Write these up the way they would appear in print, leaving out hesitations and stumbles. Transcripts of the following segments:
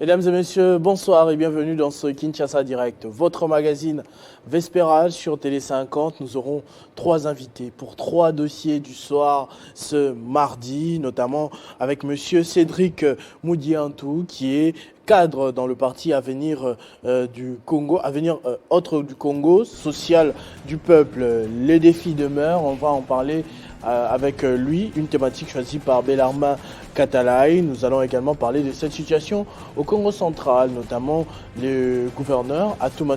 Mesdames et messieurs, bonsoir et bienvenue dans ce Kinshasa Direct, votre magazine vespéral sur Télé 50. Nous aurons 3 invités pour 3 dossiers du soir ce mardi, notamment avec monsieur Cédric Moudiantou qui est cadre dans le parti Avenir du Congo, Avenir autre du Congo, social du peuple. Les défis demeurent, on va en parler avec lui, une thématique choisie par Bellarmin Katalaï. Nous allons également parler de cette situation au Congo central, notamment le gouverneur Atouma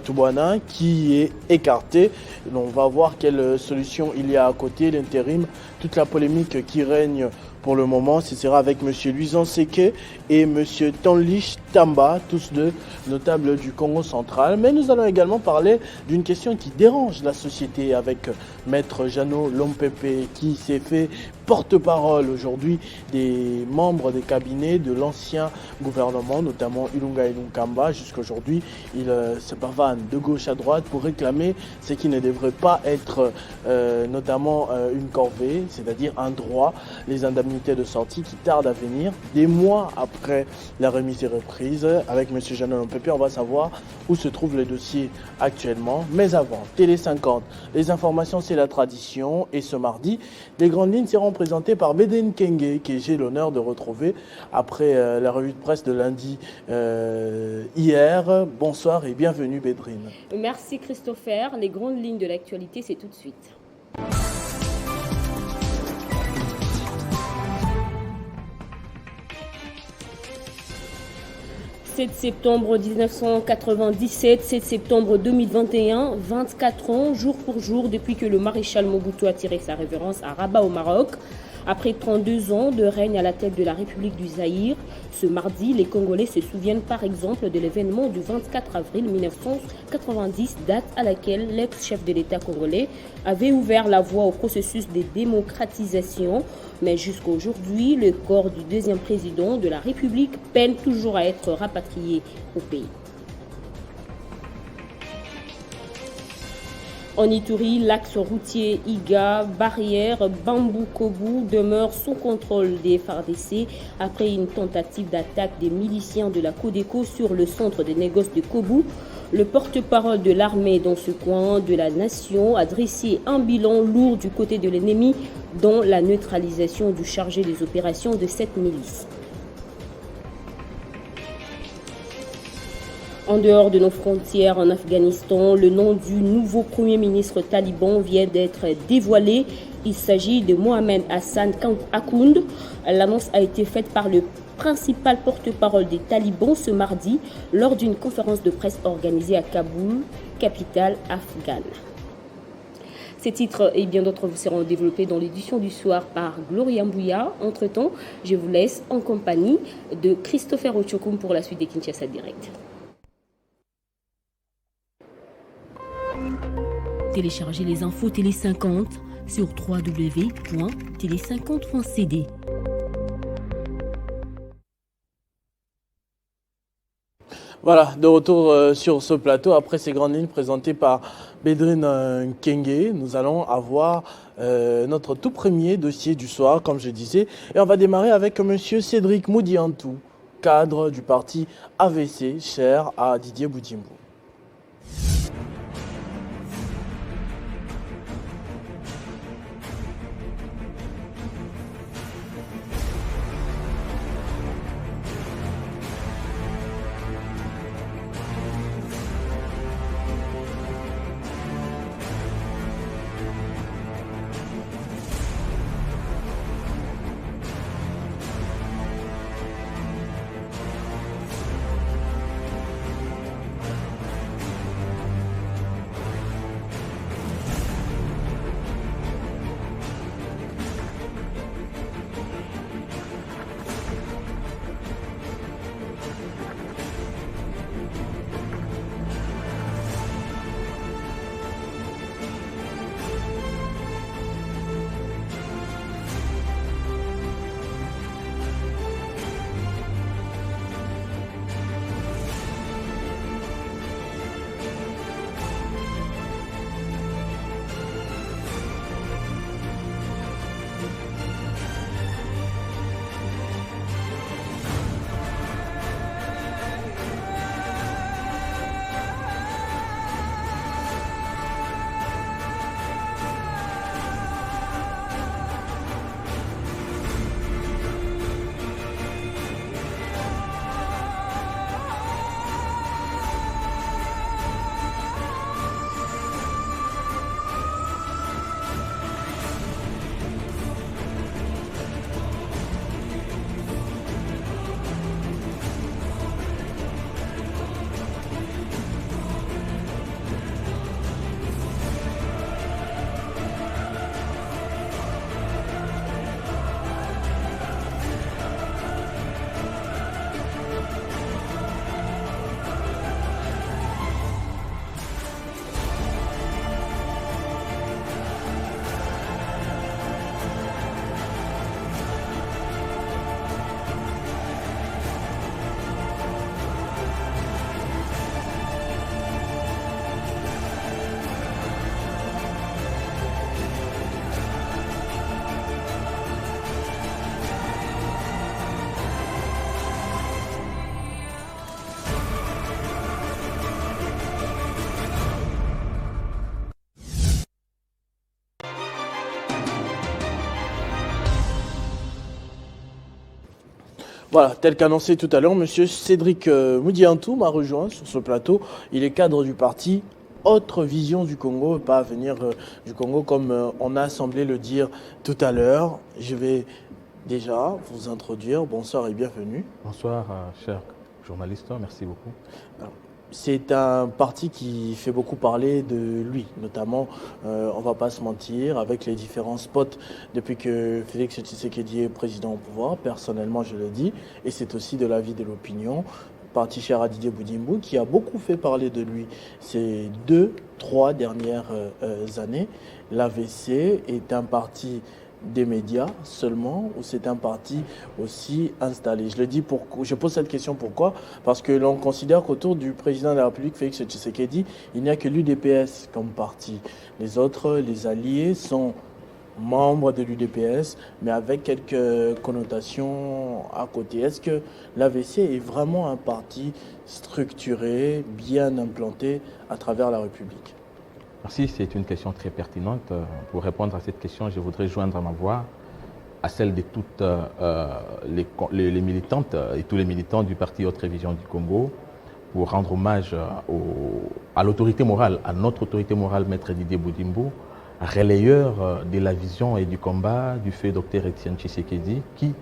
qui est écarté. On va voir quelle solution il y a à côté, l'intérim, toute la polémique qui règne pour le moment. Ce sera avec M. Luisan Seke et M. Tanlich Tamba, tous deux notables du Congo central. Mais nous allons également parler d'une question qui dérange la société avec Maître Jeannot Lompepe qui s'est fait porte-parole aujourd'hui des membres des cabinets de l'ancien gouvernement, notamment Ilunga Ilunkamba. Jusqu'aujourd'hui, il se pavane de gauche à droite pour réclamer ce qui ne devrait pas être notamment une corvée, c'est-à-dire un droit, les indemnités de sortie qui tardent à venir. Des mois après la remise et reprise, avec M. Jeannot Lompepe, on va savoir où se trouve le dossier actuellement. Mais avant, Télé 50, les informations c'est la tradition, et ce mardi, les grandes lignes seront présentées par Bédrine Kenge, que j'ai l'honneur de retrouver après la revue de presse de lundi hier. Bonsoir et bienvenue Bédrine. Merci Christopher. Les grandes lignes de l'actualité, c'est tout de suite. 7 septembre 1997, 7 septembre 2021, 24 ans, jour pour jour, depuis que le maréchal Mobutu a tiré sa révérence à Rabat au Maroc. Après 32 ans de règne à la tête de la République du Zaïre, ce mardi, les Congolais se souviennent par exemple de l'événement du 24 avril 1990, date à laquelle l'ex-chef de l'État congolais avait ouvert la voie au processus de démocratisation. Mais jusqu'à aujourd'hui, le corps du deuxième président de la République peine toujours à être rapatrié au pays. En Ituri, l'axe routier Iga, barrière Bambou-Kobu demeure sous contrôle des FARDC après une tentative d'attaque des miliciens de la Codeco sur le centre des négoces de Kobu. Le porte-parole de l'armée dans ce coin de la nation a dressé un bilan lourd du côté de l'ennemi, dont la neutralisation du chargé des opérations de cette milice. En dehors de nos frontières en Afghanistan, le nom du nouveau premier ministre taliban vient d'être dévoilé. Il s'agit de Mohamed Hassan Akound. L'annonce a été faite par le principal porte-parole des talibans ce mardi lors d'une conférence de presse organisée à Kaboul, capitale afghane. Ces titres et bien d'autres vous seront développés dans l'édition du soir par Gloria Mbouya. Entre-temps, je vous laisse en compagnie de Christopher Ochokoum pour la suite des Kinshasa Direct. Téléchargez les infos Télé 50 sur www.tele50.cd. Voilà, de retour sur ce plateau après ces grandes lignes présentées par Bédrine Kenge. Nous allons avoir notre tout premier dossier du soir, comme je disais. Et on va démarrer avec M. Cédric Moudiantou, cadre du parti AVC, cher à Didier Boudimbo. Voilà, tel qu'annoncé tout à l'heure, monsieur Cédric Moudiantou m'a rejoint sur ce plateau. Il est cadre du parti Autre Vision du Congo, pas Avenir du Congo, comme on a semblé le dire tout à l'heure. Je vais déjà vous introduire. Bonsoir et bienvenue. Bonsoir, cher journaliste, merci beaucoup. C'est un parti qui fait beaucoup parler de lui, notamment, on ne va pas se mentir, avec les différents spots depuis que Félix Tshisekedi est président au pouvoir. Personnellement, je le dis, et c'est aussi de l'avis de l'opinion. Parti cher à Didier Boudimbo, qui a beaucoup fait parler de lui ces 2-3 dernières années. L'AVC est un parti des médias seulement, ou c'est un parti aussi installé? Je pose cette question pourquoi? Parce que l'on considère qu'autour du président de la République, Félix Tshisekedi, il n'y a que l'UDPS comme parti. Les autres, les alliés, sont membres de l'UDPS, mais avec quelques connotations à côté. Est-ce que l'AVC est vraiment un parti structuré, bien implanté à travers la République? Merci, c'est une question très pertinente. Pour répondre à cette question, je voudrais joindre ma voix à celle de toutes les militantes et tous les militants du parti Autre Vision du Congo pour rendre hommage à l'autorité morale, à notre autorité morale, Maître Didier Boudimbo, relayeur de la vision et du combat du feu Dr Étienne Tshisekedi qui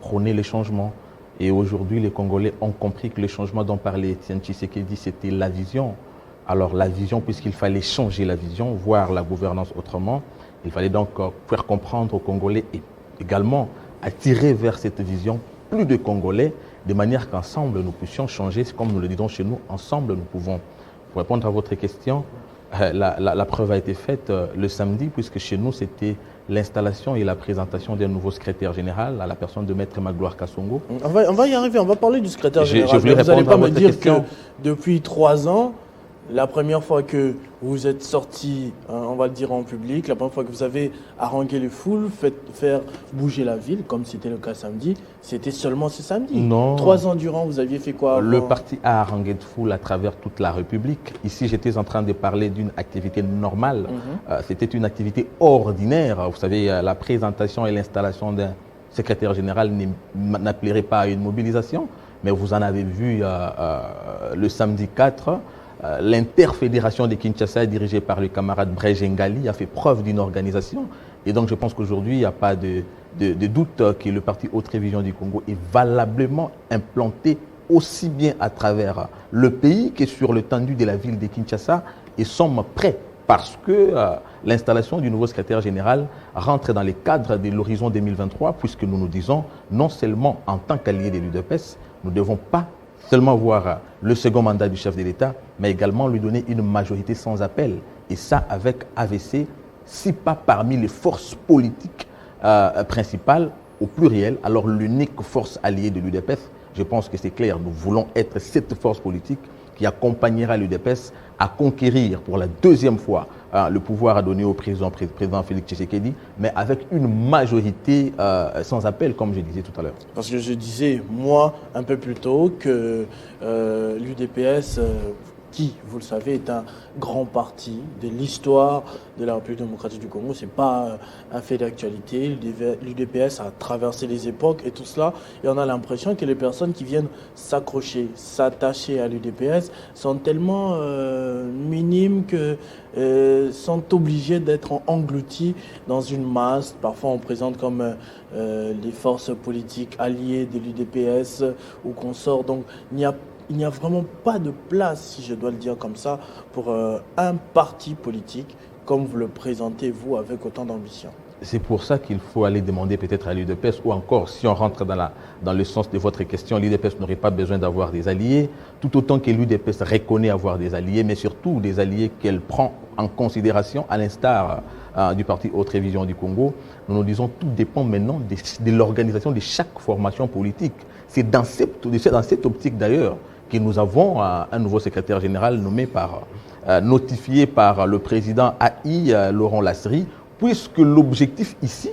prônait les changements. Et aujourd'hui, les Congolais ont compris que le changement dont parlait Étienne Tshisekedi, c'était la vision. Alors la vision, puisqu'il fallait changer la vision, voir la gouvernance autrement, il fallait donc faire comprendre aux Congolais et également attirer vers cette vision plus de Congolais, de manière qu'ensemble nous puissions changer, comme nous le disons chez nous, ensemble nous pouvons. Pour répondre à votre question, la preuve a été faite le samedi, puisque chez nous c'était l'installation et la présentation d'un nouveau secrétaire général à la personne de Maître Magloire Kassongo. On va y arriver, on va parler du secrétaire général. Vous n'allez pas me dire que depuis 3 ans, la première fois que vous êtes sorti, on va le dire en public, la première fois que vous avez harangué les foules, faire bouger la ville, comme c'était le cas samedi, c'était seulement ce samedi. Non. 3 ans durant, vous aviez fait quoi avant? Le parti a harangué de foule à travers toute la République. Ici, j'étais en train de parler d'une activité normale. C'était une activité ordinaire. Vous savez, la présentation et l'installation d'un secrétaire général n'appellerait pas à une mobilisation. Mais vous en avez vu le samedi 4. L'interfédération de Kinshasa, dirigée par le camarade Brejengali, a fait preuve d'une organisation. Et donc, je pense qu'aujourd'hui, il n'y a pas de doute que le parti Autre Vision du Congo est valablement implanté aussi bien à travers le pays que sur l'étendue de la ville de Kinshasa et sommes prêts parce que l'installation du nouveau secrétaire général rentre dans les cadres de l'horizon 2023, puisque nous nous disons, non seulement en tant qu'alliés de l'UDPS, nous ne devons pas seulement voir le second mandat du chef de l'État, mais également lui donner une majorité sans appel. Et ça avec AVC, si pas parmi les forces politiques principales, au pluriel, alors l'unique force alliée de l'UDPS, je pense que c'est clair, nous voulons être cette force politique qui accompagnera l'UDPS à conquérir pour la 2e fois le pouvoir à donner au président Félix Tshisekedi, mais avec une majorité sans appel, comme je disais tout à l'heure. Parce que je disais, moi, un peu plus tôt, que l'UDPS, qui, vous le savez, est un grand parti de l'histoire de la République démocratique du Congo. Ce n'est pas un fait d'actualité. L'UDPS a traversé les époques et tout cela. Et on a l'impression que les personnes qui viennent s'accrocher, s'attacher à l'UDPS sont tellement minimes que sont obligées d'être englouties dans une masse. Parfois, on présente comme les forces politiques alliées de l'UDPS ou qu'on sort. Donc, il n'y a vraiment pas de place, si je dois le dire comme ça, pour un parti politique comme vous le présentez, vous, avec autant d'ambition. C'est pour ça qu'il faut aller demander peut-être à l'UDPS, ou encore, si on rentre dans le sens de votre question, l'UDPS n'aurait pas besoin d'avoir des alliés, tout autant que l'UDPS reconnaît avoir des alliés, mais surtout des alliés qu'elle prend en considération, à l'instar du parti Autre Vision du Congo. Nous disons tout dépend maintenant de l'organisation de chaque formation politique. C'est dans cette optique d'ailleurs que nous avons un nouveau secrétaire général notifié par le président AI, Laurent Lasserie, puisque l'objectif ici,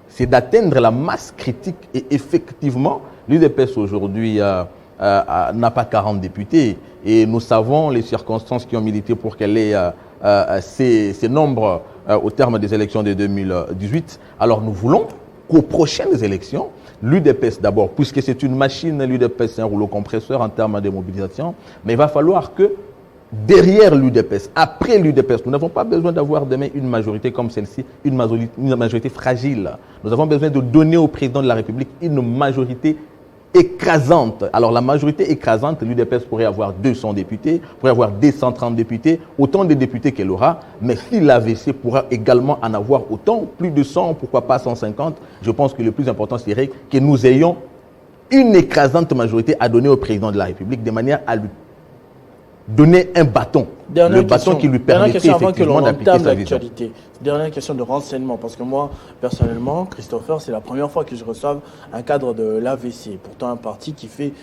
c'est d'atteindre la masse critique. Et effectivement, l'UDPS aujourd'hui n'a pas 40 députés. Et nous savons les circonstances qui ont milité pour qu'elle ait ces nombres au terme des élections de 2018. Alors nous voulons qu'aux prochaines élections, l'UDPS d'abord, puisque c'est une machine, l'UDPS c'est un rouleau compresseur en termes de mobilisation, mais il va falloir que derrière l'UDPS, après l'UDPS, nous n'avons pas besoin d'avoir demain une majorité comme celle-ci, une majorité fragile. Nous avons besoin de donner au président de la République une majorité écrasante. Alors la majorité écrasante, l'UDPS pourrait avoir 200 députés, pourrait avoir 230 députés, autant de députés qu'elle aura, mais si l'AVC pourra également en avoir autant, plus de 100, pourquoi pas 150, je pense que le plus important serait que nous ayons une écrasante majorité à donner au président de la République de manière à lui donner un bâton, le bâton qui lui permettrait effectivement d'appliquer sa vision. Dernière question de renseignement, parce que moi, personnellement, Christopher, c'est la première fois que je reçois un cadre de l'AVC, pourtant un parti qui fait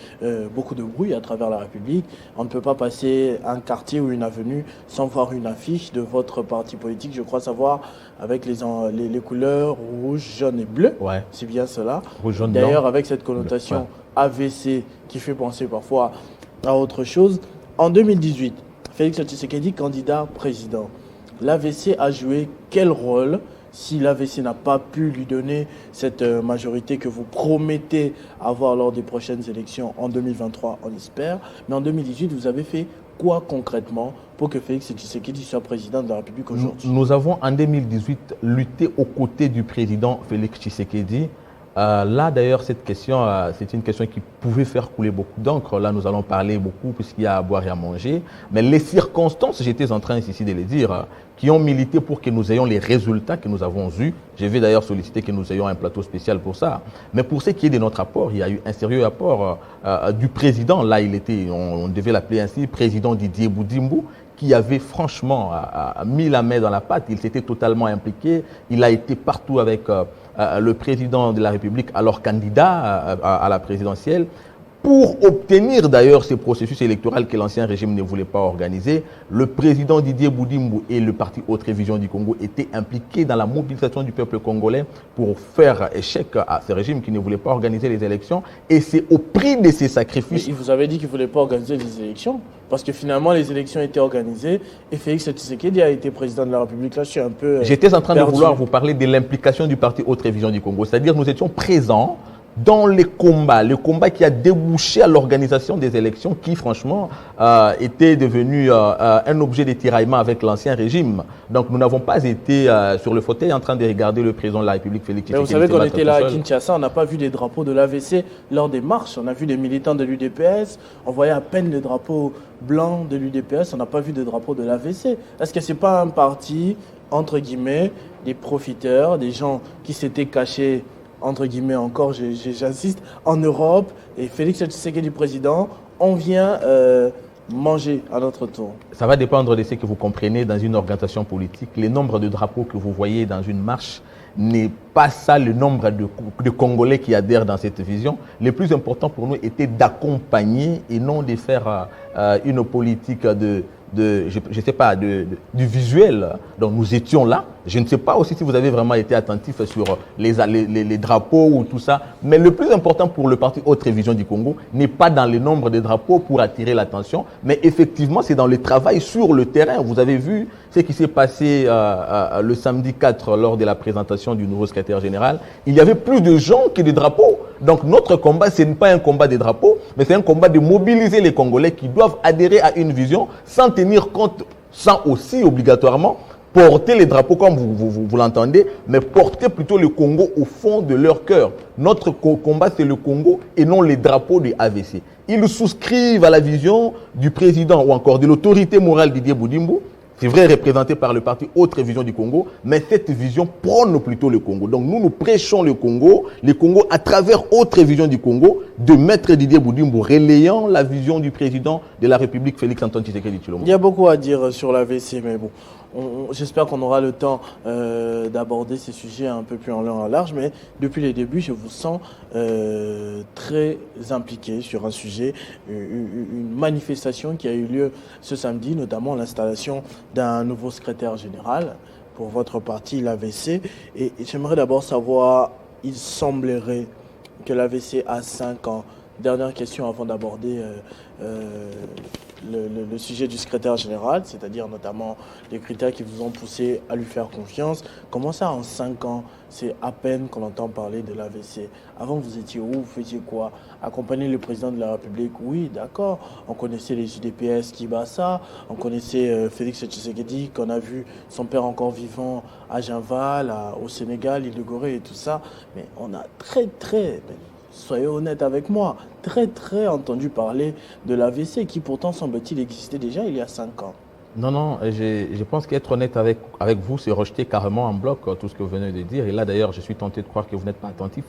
beaucoup de bruit à travers la République. On ne peut pas passer un quartier ou une avenue sans voir une affiche de votre parti politique, je crois savoir, avec les couleurs rouge, jaune et bleu. Ouais. C'est bien cela. Rouge, jaune, d'ailleurs, blanc. avec cette connotation AVC qui fait penser parfois à autre chose. En 2018, Félix Tshisekedi, candidat président, l'AVC a joué quel rôle si l'AVC n'a pas pu lui donner cette majorité que vous promettez avoir lors des prochaines élections en 2023, on espère. Mais en 2018, vous avez fait quoi concrètement pour que Félix Tshisekedi soit président de la République aujourd'hui? Nous avons en 2018 lutté aux côtés du président Félix Tshisekedi. Là, d'ailleurs, cette question, c'est une question qui pouvait faire couler beaucoup d'encre. Là, nous allons parler beaucoup puisqu'il y a à boire et à manger. Mais les circonstances, j'étais en train ici de les dire, qui ont milité pour que nous ayons les résultats que nous avons eus. Je vais d'ailleurs solliciter que nous ayons un plateau spécial pour ça. Mais pour ce qui est de notre apport, il y a eu un sérieux apport du président. Là, il était, on devait l'appeler ainsi, président Didier Boudimbo, qui avait franchement mis la main dans la pâte. Il s'était totalement impliqué. Il a été partout avec le président de la République, alors candidat à la présidentielle, pour obtenir d'ailleurs ces processus électoraux que l'ancien régime ne voulait pas organiser. Le président Didier Boudimbo et le parti Autre Vision du Congo étaient impliqués dans la mobilisation du peuple congolais pour faire échec à ce régime qui ne voulait pas organiser les élections. Et c'est au prix de ces sacrifices... Mais il vous avait dit qu'il ne voulait pas organiser les élections, parce que finalement les élections étaient organisées et Félix Tshisekedi a été président de la République. Là, je suis un peu J'étais en train perdu. de vouloir vous parler de l'implication du parti Autre Vision du Congo. C'est-à-dire nous étions présents dans les combats, le combat qui a débouché à l'organisation des élections qui, franchement, était devenu un objet de tiraillement avec l'ancien régime. Donc, nous n'avons pas été sur le fauteuil en train de regarder le président de la République, Félix Tshisekedi. Mais vous savez qu'on était là à Kinshasa, on n'a pas vu des drapeaux de l'AVC lors des marches. On a vu des militants de l'UDPS, on voyait à peine le drapeau blanc de l'UDPS, on n'a pas vu de drapeau de l'AVC. Est-ce que ce n'est pas un parti, entre guillemets, des profiteurs, des gens qui s'étaient cachés, entre guillemets encore, j'insiste, en Europe, et Félix Tshisekedi président, on vient manger à notre tour? Ça va dépendre de ce que vous comprenez dans une organisation politique. Le nombre de drapeaux que vous voyez dans une marche n'est pas ça le nombre de Congolais qui adhèrent dans cette vision. Le plus important pour nous était d'accompagner et non de faire une politique je sais pas, du visuel. Donc nous étions là. Je ne sais pas aussi si vous avez vraiment été attentif sur les drapeaux ou tout ça. Mais le plus important pour le parti Autre Vision du Congo n'est pas dans le nombre de drapeaux pour attirer l'attention, mais effectivement c'est dans le travail sur le terrain. Vous avez vu ce qui s'est passé le samedi 4 lors de la présentation du nouveau secrétaire général. Il y avait plus de gens que de drapeaux. Donc notre combat, ce n'est pas un combat des drapeaux, mais c'est un combat de mobiliser les Congolais qui doivent adhérer à une vision sans tenir compte, sans aussi obligatoirement porter les drapeaux comme vous l'entendez, mais porter plutôt le Congo au fond de leur cœur. Notre combat, c'est le Congo et non les drapeaux de AVC. Ils souscrivent à la vision du président ou encore de l'autorité morale Didier Boudimbo. C'est vrai, représenté par le parti Autre Vision du Congo, mais cette vision prône plutôt le Congo. Donc nous prêchons le Congo à travers Autre Vision du Congo, de Maître Didier Boudimbo, relayant la vision du président de la République, Félix Antoine Tshisekedi Tshilombo. Il y a beaucoup à dire sur l'AVC, mais bon, j'espère qu'on aura le temps d'aborder ces sujets un peu plus en long et en large, mais depuis les débuts, je vous sens très impliqué sur un sujet, une manifestation qui a eu lieu ce samedi, notamment l'installation d'un nouveau secrétaire général pour votre parti, l'AVC. Et j'aimerais d'abord savoir, il semblerait que l'AVC a 5 ans. Dernière question avant d'aborder le sujet du secrétaire général, c'est-à-dire notamment les critères qui vous ont poussé à lui faire confiance. Comment ça, en 5 ans, c'est à peine qu'on entend parler de l'AVC? Avant, vous étiez où? Vous faisiez quoi? Accompagner le président de la République? Oui, d'accord. On connaissait les UDPS qui bat ça. On connaissait Félix Tshisekedi, qu'on a vu son père encore vivant à Ginval, au Sénégal, l'île de Gorée et tout ça. Mais on a soyez honnête avec moi, très entendu parler de l'AVC qui pourtant semble-t-il existait déjà il y a 5 ans. Non, je pense qu'être honnête avec vous, c'est rejeter carrément en bloc tout ce que vous venez de dire. Et là, d'ailleurs, je suis tenté de croire que vous n'êtes pas attentif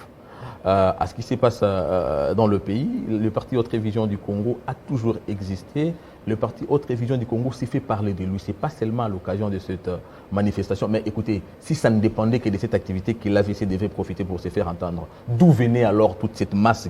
à ce qui se passe dans le pays. Le parti Haute Révision du Congo a toujours existé. Le parti Haute Révision du Congo s'est fait parler de lui. Ce n'est pas seulement à l'occasion de cette manifestation. Mais écoutez, si ça ne dépendait que de cette activité que l'AVC devait profiter pour se faire entendre, d'où venait alors toute cette masse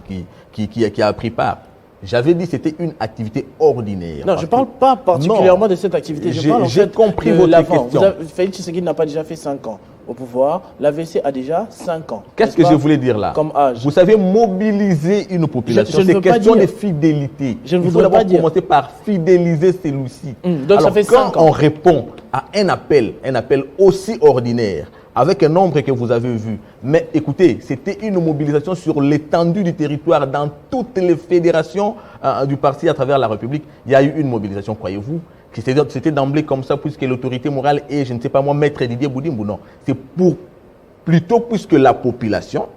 qui a pris part? J'avais dit que c'était une activité ordinaire. Non, je ne parle pas particulièrement de cette activité. Je parle en fait compris de votre l'avant. question. Félix Tshisekedi n'a pas déjà fait 5 ans au pouvoir. L'AVC a déjà 5 ans. Qu'est-ce que je voulais dire là? Comme âge. Vous savez, mobiliser une population, Je ne c'est veux pas question dire. de fidélité. Je ne Il faut voudrais d'abord pas dire. commencer par fidéliser celui-ci. Donc ça fait quand 5 ans. on répond à un appel aussi ordinaire, avec un nombre que vous avez vu, mais écoutez, c'était une mobilisation sur l'étendue du territoire dans toutes les fédérations du parti à travers la République. Il y a eu une mobilisation, croyez-vous? C'était d'emblée comme ça, puisque l'autorité morale est, je ne sais pas moi, maître Didier Boudimbo. Non, c'est plutôt puisque la population,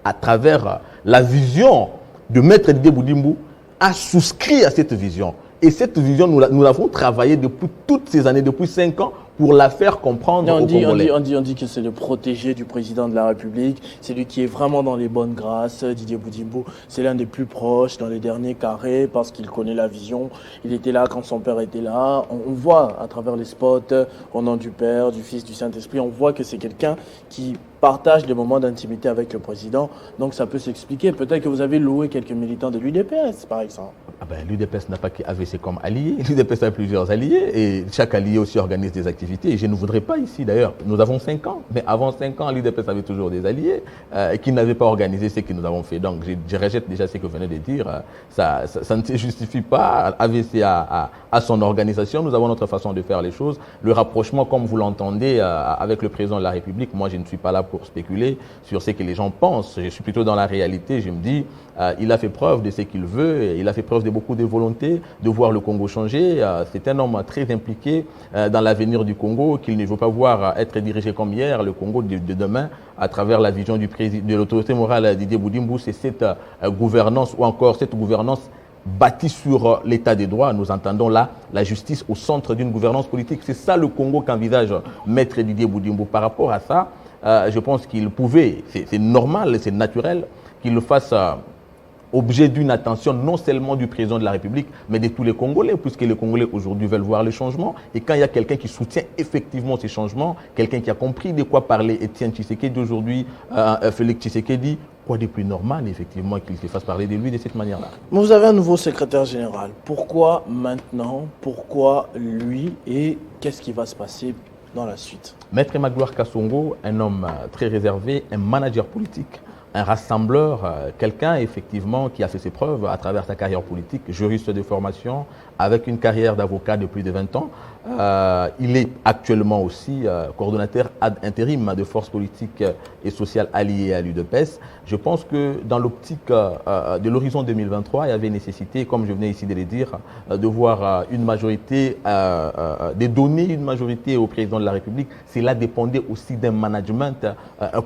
à travers la vision de maître Didier Boudimbo, a souscrit à cette vision. Et cette vision, nous l'avons travaillée depuis toutes ces années, depuis 5 ans, pour la faire comprendre aux Congolais. On dit que c'est le protégé du président de la République, c'est lui qui est vraiment dans les bonnes grâces. Didier Boudimbo, c'est l'un des plus proches dans les derniers carrés parce qu'il connaît la vision. Il était là quand son père était là. On voit à travers les spots, au nom du Père, du Fils, du Saint-Esprit, on voit que c'est quelqu'un qui partage des moments d'intimité avec le président. Donc ça peut s'expliquer. Peut-être que vous avez loué quelques militants de l'UDPS, par exemple. L'UDPS n'a pas qu'AVC comme allié. L'UDPS a plusieurs alliés et chaque allié aussi organise des activités. Et je ne voudrais pas ici d'ailleurs. Nous avons 5 ans, mais avant 5 ans, l'UDPS avait toujours des alliés qui n'avaient pas organisé ce que nous avons fait. Donc je rejette déjà ce que vous venez de dire. Ça ne se justifie pas. AVC a son organisation. Nous avons notre façon de faire les choses. Le rapprochement, comme vous l'entendez, avec le président de la République, moi je ne suis pas là pour spéculer sur ce que les gens pensent. Je suis plutôt dans la réalité. Je me dis, il a fait preuve de ce qu'il veut. Il a fait preuve de beaucoup de volonté de voir le Congo changer. C'est un homme très impliqué dans l'avenir du Congo, qu'il ne veut pas voir être dirigé comme hier. Le Congo de demain, à travers la vision de l'autorité morale Didier Boudimbo, c'est cette gouvernance ou encore cette gouvernance bâtie sur l'état des droits. Nous entendons là la justice au centre d'une gouvernance politique. C'est ça le Congo qu'envisage maître Didier Boudimbo. Par rapport à ça, je pense qu'il pouvait, c'est normal, c'est naturel qu'il le fasse objet d'une attention non seulement du président de la République, mais de tous les Congolais, puisque les Congolais aujourd'hui veulent voir les changements. Et quand il y a quelqu'un qui soutient effectivement ces changements, quelqu'un qui a compris de quoi parlait Étienne Tshisekedi aujourd'hui, Félix Tshisekedi, quoi de plus normal effectivement qu'il se fasse parler de lui de cette manière-là. Vous avez un nouveau secrétaire général. Pourquoi maintenant? Pourquoi lui? Et qu'est-ce qui va se passer dans la suite? Maître Magloire Kassongo, un homme très réservé, un manager politique, un rassembleur, quelqu'un effectivement qui a fait ses preuves à travers sa carrière politique, juriste de formation, avec une carrière d'avocat de plus de 20 ans. Il est actuellement aussi coordonnateur ad intérim de forces politiques et sociales alliées à l'UDPS. Je pense que dans l'optique de l'horizon 2023, il y avait nécessité, comme je venais ici de le dire, de voir une majorité, de donner une majorité au président de la République. Cela dépendait aussi d'un management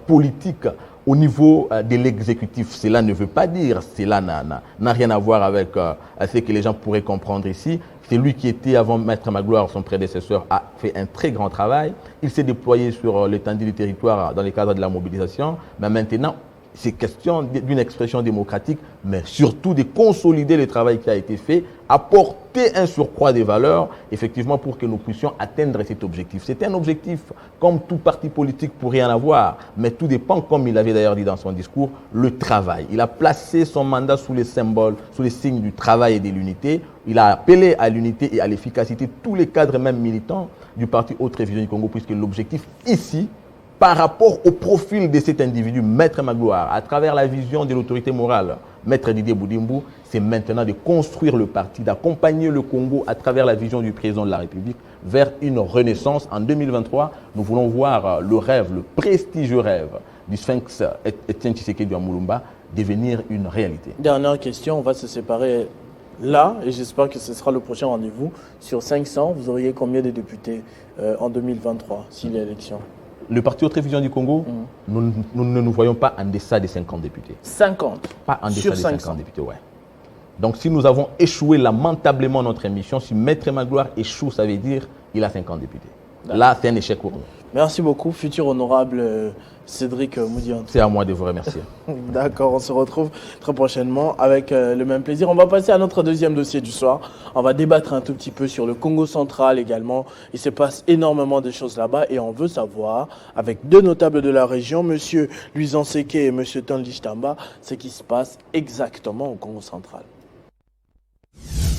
politique au niveau de l'exécutif. Cela ne veut pas dire, cela n'a rien à voir avec ce que les gens pourraient comprendre ici. C'est lui qui était avant Maître Magloire, son prédécesseur, a fait un très grand travail. Il s'est déployé sur l'étendue du territoire dans le cadre de la mobilisation. Mais maintenant, c'est question d'une expression démocratique, mais surtout de consolider le travail qui a été fait, apporter un surcroît de valeurs, effectivement, pour que nous puissions atteindre cet objectif. C'est un objectif, comme tout parti politique pourrait en avoir, mais tout dépend, comme il avait d'ailleurs dit dans son discours, le travail. Il a placé son mandat sous les symboles, sous les signes du travail et de l'unité. Il a appelé à l'unité et à l'efficacité tous les cadres, même militants, du parti Haute Révision du Congo, puisque l'objectif ici, par rapport au profil de cet individu, Maître Magloire, à travers la vision de l'autorité morale, Maître Didier Boudimbo, c'est maintenant de construire le parti, d'accompagner le Congo à travers la vision du président de la République vers une renaissance. En 2023, nous voulons voir le rêve, le prestigieux rêve du Sphinx Etienne Tshisekedi Mulumba devenir une réalité. Dernière question, on va se séparer là et j'espère que ce sera le prochain rendez-vous. Sur 500, vous auriez combien de députés en 2023 s'il y a élection? Le Parti Autre Vision du Congo, nous ne nous voyons pas en deçà des 50 députés. 50 Pas en deçà sur des 500 50 députés, ouais. Donc si nous avons échoué lamentablement notre émission, si Maître Magloire échoue, ça veut dire qu'il a 50 députés. Là, c'est un échec pour nous. Merci beaucoup, futur honorable Cédric Moudian. C'est à moi de vous remercier. D'accord, on se retrouve très prochainement avec le même plaisir. On va passer à notre deuxième dossier du soir. On va débattre un tout petit peu sur le Congo central également. Il se passe énormément de choses là-bas et on veut savoir, avec deux notables de la région, M. Luisan Seke et M. Tonlich Tamba, ce qui se passe exactement au Congo central.